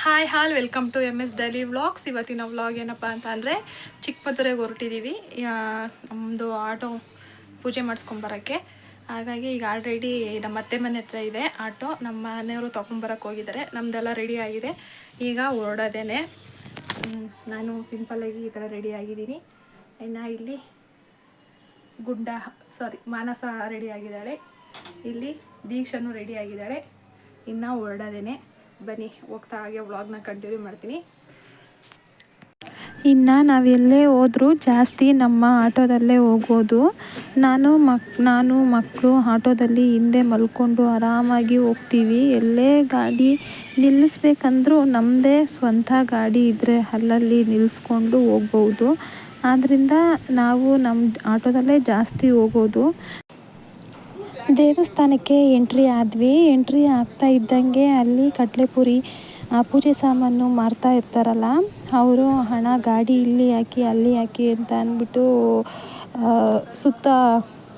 Hi all welcome to MS daily vlogs. ಇವತ್ತಿನ vlog ಏನಪ್ಪ ಅಂತ ಅಂದರೆ ಚಿಕ್ಕಮದುರೆಗೆ ಹೊರಟಿದ್ದೀವಿ. ನಮ್ಮದು ಆಟೋ ಪೂಜೆ ಮಾಡಿಸ್ಕೊಂಬರೋಕ್ಕೆ. ಹಾಗಾಗಿ ಈಗ ಆಲ್ರೆಡಿ ನಮ್ಮ ಅತ್ತೆ ಮನೆ ಹತ್ರ ಇದೆ ಆಟೋ. ನಮ್ಮ ಮನೆಯವರು ತೊಗೊಂಬರಕ್ಕೆ ಹೋಗಿದ್ದಾರೆ. ನಮ್ಮದೆಲ್ಲ ರೆಡಿ ಆಗಿದೆ, ಈಗ ಹೊರಡೋದೇನೆ. ನಾನು ಸಿಂಪಲ್ಲಾಗಿ ಈ ಥರ ರೆಡಿ ಆಗಿದ್ದೀನಿ. ಇನ್ನು ಇಲ್ಲಿ ಮಾನಸ ರೆಡಿ ಆಗಿದ್ದಾಳೆ, ಇಲ್ಲಿ ದೀಕ್ಷಾನು ರೆಡಿ ಆಗಿದ್ದಾಳೆ. ಇನ್ನು ಹೊರಡೋದೇನೆ. ಬನ್ನಿ ಹೋಗ್ತಾ ಹಾಗೆ ವ್ಲಾಗ್ನ ಕಂಟಿನ್ಯೂ ಮಾಡ್ತೀನಿ. ಇನ್ನು ನಾವೆಲ್ಲೇ ಹೋದರೂ ಜಾಸ್ತಿ ನಮ್ಮ ಆಟೋದಲ್ಲೇ ಹೋಗೋದು. ನಾನು ಮಕ್ಕಳು ಆಟೋದಲ್ಲಿ ಹಿಂದೆ ಮಲ್ಕೊಂಡು ಆರಾಮಾಗಿ ಹೋಗ್ತೀವಿ. ಎಲ್ಲೇ ಗಾಡಿ ನಿಲ್ಲಿಸ್ಬೇಕಂದ್ರೂ ನಮ್ಮದೇ ಸ್ವಂತ ಗಾಡಿ ಇದ್ದರೆ ಅಲ್ಲಲ್ಲಿ ನಿಲ್ಲಿಸ್ಕೊಂಡು ಹೋಗ್ಬೋದು. ಆದ್ದರಿಂದ ನಾವು ನಮ್ಮ ಆಟೋದಲ್ಲೇ ಜಾಸ್ತಿ ಹೋಗೋದು. ದೇವಸ್ಥಾನಕ್ಕೆ ಎಂಟ್ರಿ ಆದ್ವಿ. ಎಂಟ್ರಿ ಆಗ್ತಾ ಇದ್ದಂಗೆ ಅಲ್ಲಿ ಕಡಲೆಪುರಿ ಪೂಜೆ ಸಾಮಾನು ಮಾರ್ತಾ ಇರ್ತಾರಲ್ಲ, ಅವರು ಹಣ ಗಾಡಿ ಇಲ್ಲಿ ಹಾಕಿ ಅಲ್ಲಿ ಹಾಕಿ ಅಂತ ಅಂದ್ಬಿಟ್ಟು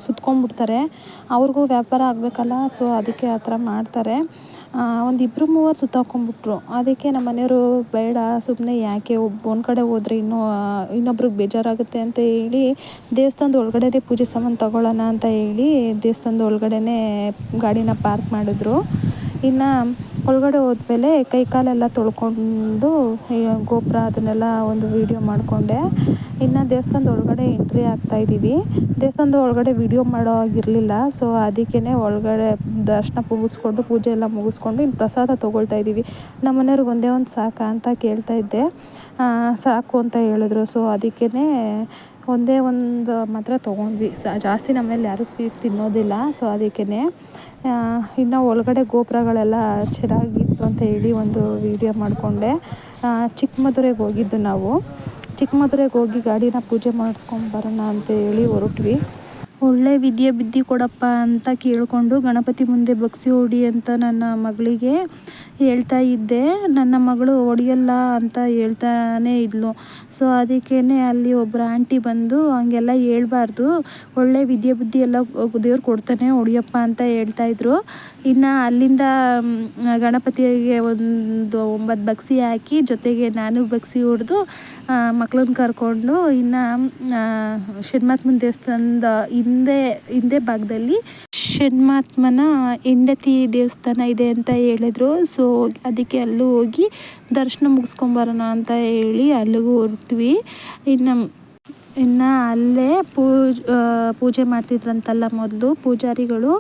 ಸುತ್ಕೊಂಡ್ಬಿಡ್ತಾರೆ. ಅವ್ರಿಗೂ ವ್ಯಾಪಾರ ಆಗಬೇಕಲ್ಲ, ಸೊ ಅದಕ್ಕೆ ಆ ಥರ ಮಾಡ್ತಾರೆ. ಒಂದು 2-3 ಸುತ್ತಾಕೊಂಡ್ಬಿಟ್ರು. ಅದಕ್ಕೆ ನಮ್ಮ ಮನೆಯವರು ಬೇಡ, ಸುಮ್ಮನೆ ಯಾಕೆ ಒಂದು ಕಡೆ ಹೋದರೆ ಇನ್ನೊಬ್ರಿಗೆ ಬೇಜಾರಾಗುತ್ತೆ ಅಂತ ಹೇಳಿ ದೇವಸ್ಥಾನದ ಒಳಗಡೆ ಪೂಜೆ ಸಾಮಾನು ತಗೊಳ್ಳೋಣ ಅಂತ ಹೇಳಿ ದೇವಸ್ಥಾನದ ಒಳಗಡೆ ಗಾಡಿನ ಪಾರ್ಕ್ ಮಾಡಿದ್ರು. ಇನ್ನು ಒಳಗಡೆ ಹೋದ್ಮೇಲೆ ಕೈ ಕಾಲೆಲ್ಲ ತೊಳ್ಕೊಂಡು ಗೋಪುರ ಅದನ್ನೆಲ್ಲ ಒಂದು ವೀಡಿಯೋ ಮಾಡಿಕೊಂಡೆ. ಇನ್ನು ದೇವಸ್ಥಾನದ ಒಳಗಡೆ ಎಂಟ್ರಿ ಆಗ್ತಾಯಿದ್ದೀವಿ. ದೇವಸ್ಥಾನದ ಒಳಗಡೆ ವೀಡಿಯೋ ಮಾಡೋ ಆಗಿರಲಿಲ್ಲ, ಸೊ ಅದಕ್ಕೇ ಒಳಗಡೆ ದರ್ಶನ ಮುಗಿಸ್ಕೊಂಡು ಪೂಜೆ ಎಲ್ಲ ಮುಗಿಸ್ಕೊಂಡು ಇನ್ನು ಪ್ರಸಾದ ತೊಗೊಳ್ತಾ ಇದ್ದೀವಿ. ನಮ್ಮ ಮನೆಯವ್ರಿಗೆ ಒಂದೇ ಒಂದು ಸಾಕಾ ಅಂತ ಕೇಳ್ತಾ ಇದ್ದೆ. ಸಾಕು ಅಂತ ಹೇಳಿದ್ರು. ಸೊ ಅದಕ್ಕೇ ಒಂದೇ ಒಂದು ಮಾತ್ರ ತೊಗೊಂಡ್ವಿ. ಜಾಸ್ತಿ ನಮ್ಮನೇಲಿ ಯಾರೂ ಸ್ವೀಟ್ ತಿನ್ನೋದಿಲ್ಲ, ಸೊ ಅದಕ್ಕೇ. ಇನ್ನು ಒಳಗಡೆ ಗೋಪುರಗಳೆಲ್ಲ ಚೆನ್ನಾಗಿತ್ತು ಅಂತ ಹೇಳಿ ಒಂದು ವೀಡಿಯೋ ಮಾಡಿಕೊಂಡೆ. ಚಿಕ್ಕಮದುರೆಗೆ ಹೋಗಿದ್ದು ನಾವು. ಚಿಕ್ಕಮದುರೆಗೆ ಹೋಗಿ ಗಾಡಿನ ಪೂಜೆ ಮಾಡಿಸ್ಕೊಂಬರೋಣ ಅಂತ ಹೇಳಿ ಹೊರಟ್ವಿ. ಒಳ್ಳೆ ವಿದ್ಯೆ ಬುದ್ಧಿ ಕೊಡಪ್ಪ ಅಂತ ಕೇಳಿಕೊಂಡು ಗಣಪತಿ ಮುಂದೆ ಬಗ್ಸಿ ಹೊಡಿ ಅಂತ ನನ್ನ ಮಗಳಿಗೆ ಹೇಳ್ತಾ ಇದ್ದೆ. ನನ್ನ ಮಗಳು ಹೊಡಿಯಲ್ಲ ಅಂತ ಹೇಳ್ತಾನೇ ಇದ್ಲು. ಸೊ ಅದಕ್ಕೇ ಅಲ್ಲಿ ಒಬ್ಬರು ಆಂಟಿ ಬಂದು ಹಂಗೆಲ್ಲ ಹೇಳ್ಬಾರ್ದು, ಒಳ್ಳೆ ವಿದ್ಯೆ ಬುದ್ಧಿ ಎಲ್ಲ ದೇವ್ರು ಕೊಡ್ತಾನೆ, ಹೊಡಿಯಪ್ಪ ಅಂತ ಹೇಳ್ತಾಯಿದ್ರು. ಇನ್ನು ಅಲ್ಲಿಂದ ಗಣಪತಿಗೆ ಒಂದು 9 ಬಗ್ಸಿ ಹಾಕಿ ಜೊತೆಗೆ ನಾನು ಬಗ್ಸಿ ಹೊಡೆದು ಮಕ್ಕಳನ್ನ ಕರ್ಕೊಂಡು ಇನ್ನು ಷಣ್ಮಾತ್ಮನ ದೇವಸ್ಥಾನದ ಹಿಂದೆ ಭಾಗದಲ್ಲಿ ಷಣ್ಮಾತ್ಮನ ಹೆಂಡತಿ ದೇವಸ್ಥಾನ ಇದೆ ಅಂತ ಹೇಳಿದ್ರು. ಸೊ ಅದಕ್ಕೆ ಅಲ್ಲೂ ಹೋಗಿ ದರ್ಶನ ಮುಗಿಸ್ಕೊಂಬರೋಣ ಅಂತ ಹೇಳಿ ಅಲ್ಲಿಗೂ ಹೊರಟ್ವಿ. ಇನ್ನು ಅಲ್ಲೇ ಪೂಜೆ ಮಾಡ್ತಿದ್ರಂತಲ್ಲ ಮೊದಲು ಪೂಜಾರಿಗಳು,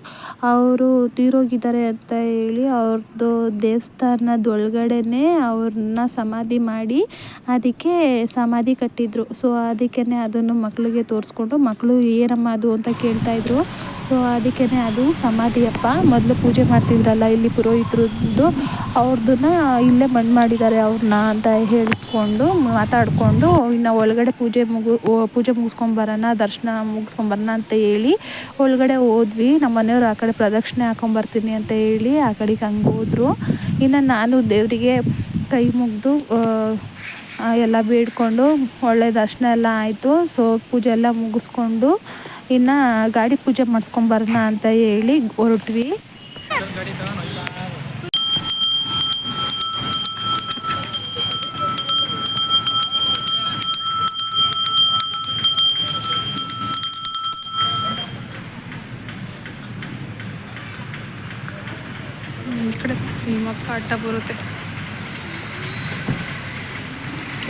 ಅವರು ತೀರೋಗಿದ್ದಾರೆ ಅಂತ ಹೇಳಿ ಅವ್ರದ್ದು ದೇವಸ್ಥಾನದೊಳಗಡೆ ಅವ್ರನ್ನ ಸಮಾಧಿ ಮಾಡಿ ಅದಕ್ಕೆ ಸಮಾಧಿ ಕಟ್ಟಿದ್ರು. ಸೊ ಅದಕ್ಕೇ ಅದನ್ನು ಮಕ್ಕಳಿಗೆ ತೋರಿಸ್ಕೊಂಡು ಮಕ್ಕಳು ಏನಮ್ಮ ಅದು ಅಂತ ಕೇಳ್ತಾಯಿದ್ರು. ಸೊ ಅದಕ್ಕೇ ಅದು ಸಮಾಧಿಯಪ್ಪ, ಮೊದಲು ಪೂಜೆ ಮಾಡ್ತಿದ್ರಲ್ಲ ಇಲ್ಲಿ ಪುರೋಹಿತರದ್ದು, ಅವ್ರದ್ದನ್ನ ಇಲ್ಲೇ ಮಣ್ಣು ಮಾಡಿದ್ದಾರೆ ಅವ್ರನ್ನ ಅಂತ ಹೇಳಿಕೊಂಡು ಮಾತಾಡಿಕೊಂಡು ಇನ್ನು ಒಳಗಡೆ ಪೂಜೆ ಮುಗಿಸ್ಕೊಂಬರೋಣ, ದರ್ಶನ ಮುಗಿಸ್ಕೊಂಬರೋಣ ಅಂತ ಹೇಳಿ ಒಳಗಡೆ ಹೋದ್ವಿ. ನಮ್ಮ ಮನೆಯವರು ಆ ಕಡೆ ಪ್ರದಕ್ಷಿಣೆ ಹಾಕೊಂಬರ್ತೀನಿ ಅಂತ ಹೇಳಿ ಆ ಕಡೆಗೆ ಹಂಗೆ ಹೋದರು. ಇನ್ನು ನಾನು ದೇವರಿಗೆ ಕೈ ಮುಗಿದು ಎಲ್ಲ ಬೇಡ್ಕೊಂಡು ಒಳ್ಳೆ ದರ್ಶನ ಎಲ್ಲ ಆಯಿತು. ಸೊ ಪೂಜೆ ಎಲ್ಲ ಮುಗಿಸ್ಕೊಂಡು ಇನ್ನು ಗಾಡಿ ಪೂಜೆ ಮಾಡಿಸ್ಕೊಂಬರೋಣ ಅಂತ ಹೇಳಿ ಹೊರಟ್ವಿ. ಈ ಕಡೆ ನಿಮ್ಮಪ್ಪ ಅಡ್ಡ ಬರುತ್ತೆ,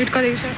ಇಟ್ಕೋ ದೀಕ್ಷಾ.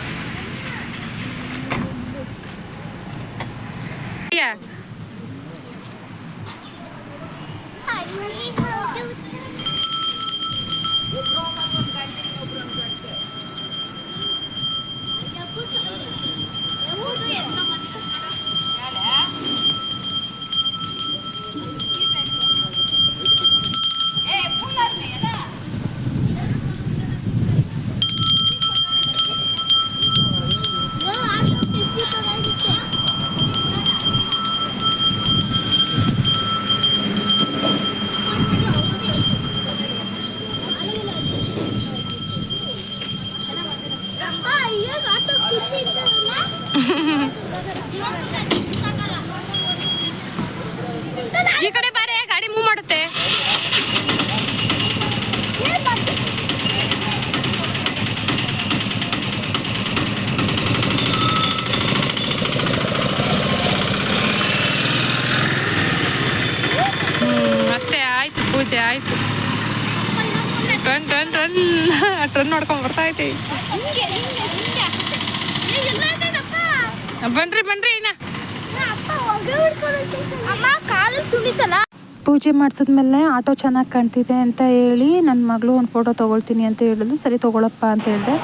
ಟ್ರನ್ ನೋಡ್ಕೊಂಡು ಬರ್ತಾ ಐತಿ. ಬನ್ರಿ ಇನ್ನ ಪೂಜೆ ಮಾಡಿಸಿದ್ಮೇಲೆ ಆಟೋ ಚೆನ್ನಾಗಿ ಕಾಣ್ತಿದೆ ಅಂತ ಹೇಳಿ ನನ್ನ ಮಗಳು ಒಂದು ಫೋಟೋ ತೊಗೊಳ್ತೀನಿ ಅಂತ ಹೇಳಿದ್ಲು. ಸರಿ ತೊಗೊಳಪ್ಪ ಅಂತ ಹೇಳಿದೆ.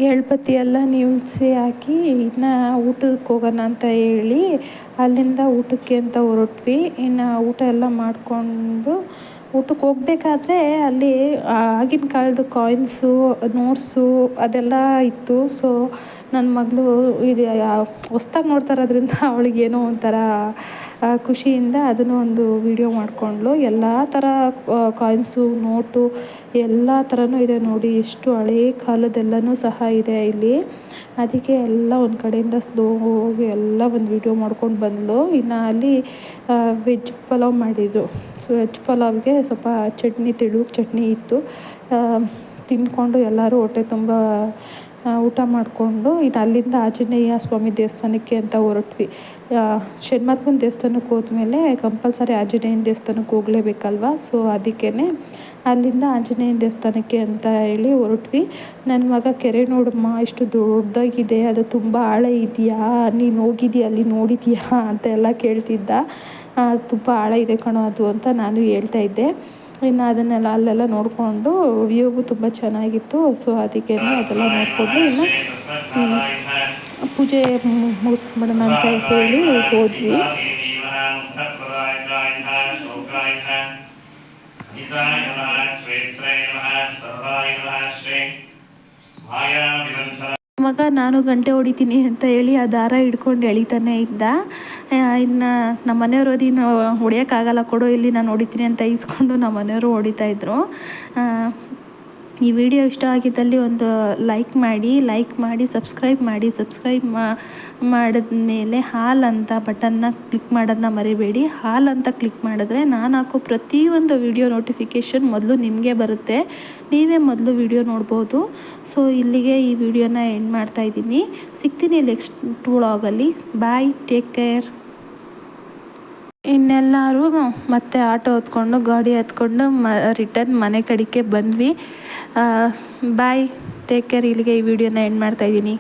ಎಳ್ಬತ್ತಿ ಎಲ್ಲ ನಿಲ್ಸಿ ಹಾಕಿ ಇನ್ನು ಊಟಕ್ಕೆ ಹೋಗೋಣ ಅಂತ ಹೇಳಿ ಅಲ್ಲಿಂದ ಊಟಕ್ಕೆ ಅಂತ ಹೊರಟ್ವಿ. ಇನ್ನು ಊಟ ಎಲ್ಲ ಮಾಡಿಕೊಂಡು ಊಟಕ್ಕೆ ಹೋಗ್ಬೇಕಾದ್ರೆ ಅಲ್ಲಿ ಆಗಿನ ಕಾಲದ ಕಾಯಿನ್ಸು ನೋಟ್ಸು ಅದೆಲ್ಲ ಇತ್ತು. ಸೊ ನನ್ನ ಮಗಳು ಇದು ಹೊಸ್ದಾಗಿ ನೋಡ್ತಾ ಇರೋದ್ರಿಂದ ಅವಳಿಗೇನೋ ಒಂಥರ ಖುಷಿಯಿಂದ ಅದನ್ನು ಒಂದು ವಿಡಿಯೋ ಮಾಡಿಕೊಂಡ್ಳು. ಎಲ್ಲ ಥರ ಕಾಯಿನ್ಸು ನೋಟು ಎಲ್ಲ ಥರನೂ ಇದೆ ನೋಡಿ. ಎಷ್ಟು ಹಳೇ ಕಾಲದೆಲ್ಲನೂ ಸಹ ಇದೆ ಇಲ್ಲಿ. ಅದಕ್ಕೆ ಎಲ್ಲ ಒಂದು ಕಡೆಯಿಂದ ಸ್ಲೋ ಹೋಗಿ ಎಲ್ಲ ಒಂದು ವಿಡಿಯೋ ಮಾಡ್ಕೊಂಡು ಬಂದಳು. ಇನ್ನು ಅಲ್ಲಿ ವೆಜ್ ಪಲಾವ್ ಮಾಡಿದ್ರು. ಸೊ ವೆಜ್ ಪಲಾವ್ಗೆ ಸ್ವಲ್ಪ ಚಟ್ನಿ, ತೆಳು ಚಟ್ನಿ ಇತ್ತು. ತಿಂದ್ಕೊಂಡು ಎಲ್ಲರೂ ಹೊಟ್ಟೆ ತುಂಬ ಊಟ ಮಾಡಿಕೊಂಡು ಇನ್ನು ಅಲ್ಲಿಂದ ಆಂಜನೇಯ ಸ್ವಾಮಿ ದೇವಸ್ಥಾನಕ್ಕೆ ಅಂತ ಹೊರಟ್ವಿ. ಶನಿಮಹಾತ್ಮನ ದೇವಸ್ಥಾನಕ್ಕೆ ಹೋದ್ಮೇಲೆ ಕಂಪಲ್ಸರಿ ಆಂಜನೇಯನ ದೇವಸ್ಥಾನಕ್ಕೆ ಹೋಗಲೇಬೇಕಲ್ವ. ಸೊ ಅದಕ್ಕೇ ಅಲ್ಲಿಂದ ಆಂಜನೇಯನ ದೇವಸ್ಥಾನಕ್ಕೆ ಅಂತ ಹೇಳಿ ಹೊರಟ್ವಿ. ನನ್ನ ಮಗ ಕೆರೆ ನೋಡಮ್ಮ ಎಷ್ಟು ದೊಡ್ಡದಾಗಿದೆ, ಅದು ತುಂಬ ಆಳ ಇದೆಯಾ, ನೀನು ಹೋಗಿದ್ದೀಯ ಅಲ್ಲಿ ನೋಡಿದ್ಯಾ ಅಂತ ಎಲ್ಲ ಕೇಳ್ತಿದ್ದ. ತುಂಬ ಆಳ ಇದೆ ಕಣೋ ಅದು ಅಂತ ನಾನು ಹೇಳ್ತಾ ಇದ್ದೆ. ಇನ್ನು ಅದನ್ನೆಲ್ಲ ಅಲ್ಲೆಲ್ಲ ನೋಡಿಕೊಂಡು ವ್ಯೂವು ತುಂಬ ಚೆನ್ನಾಗಿತ್ತು. ಸೊ ಅದಕ್ಕೆ ಅದೆಲ್ಲ ನೋಡಿಕೊಂಡು ಇನ್ನು ಪೂಜೆ ಮುಗಿಸ್ಕೊಂಬಿಡೋಣ ಅಂತ ಹೇಳಿ ಹೋದ್ವಿ. ಮಗ ನಾನು ಗಂಟೆ ಹೊಡಿತೀನಿ ಅಂತ ಹೇಳಿ ಆ ದಾರ ಹಿಡ್ಕೊಂಡು ಎಳಿತಾನೆ ಇದ್ದ. ಇನ್ನು ನಮ್ಮ ಮನೆಯವರು ನೀನು ಹೊಡಿಯೋಕ್ಕಾಗಲ್ಲ ಕೊಡು, ಇಲ್ಲಿ ನಾನು ಹೊಡಿತೀನಿ ಅಂತ ಈಸ್ಕೊಂಡು ನಮ್ಮ ಮನೆಯವರು ಹೊಡಿತಾಯಿದ್ರು. ಈ ವಿಡಿಯೋ ಇಷ್ಟ ಆಗಿದ್ದಲ್ಲಿ ಒಂದು ಲೈಕ್ ಮಾಡಿ ಸಬ್ಸ್ಕ್ರೈಬ್ ಮಾಡಿದ್ಮೇಲೆ ಹಾಲ್ ಅಂತ ಬಟನ್ನ ಕ್ಲಿಕ್ ಮಾಡೋದನ್ನ ಮರಿಬೇಡಿ. ಹಾಲ್ ಅಂತ ಕ್ಲಿಕ್ ಮಾಡಿದ್ರೆ ನಾನು ಹಾಕೋ ಪ್ರತಿಯೊಂದು ವಿಡಿಯೋ ನೋಟಿಫಿಕೇಷನ್ ಮೊದಲು ನಿಮಗೆ ಬರುತ್ತೆ, ನೀವೇ ಮೊದಲು ವಿಡಿಯೋ ನೋಡ್ಬೋದು. ಸೊ ಇಲ್ಲಿಗೆ ಈ ವಿಡಿಯೋನ ಎಂಡ್ ಮಾಡ್ತಾಯಿದ್ದೀನಿ. ಸಿಗ್ತೀನಿ ನೆಕ್ಸ್ಟ್ ವ್ಲಾಗಲ್ಲಿ. ಬಾಯ್, ಟೇಕ್ ಕೇರ್. ಇನ್ನೆಲ್ಲರೂ ಮತ್ತೆ ಆಟೋ ಹತ್ಕೊಂಡು ಗಾಡಿ ಹತ್ಕೊಂಡು ರಿಟರ್ನ್ ಮನೆ ಕಡೆಗೆ ಬಂದ್ವಿ. ಬಾಯ್, ಟೇಕ್ ಕೇರ್. ಇಲ್ಲಿಗೆ ಈ ವಿಡಿಯೋನ ಎಂಡ್ ಮಾಡ್ತಾಯಿದ್ದೀನಿ.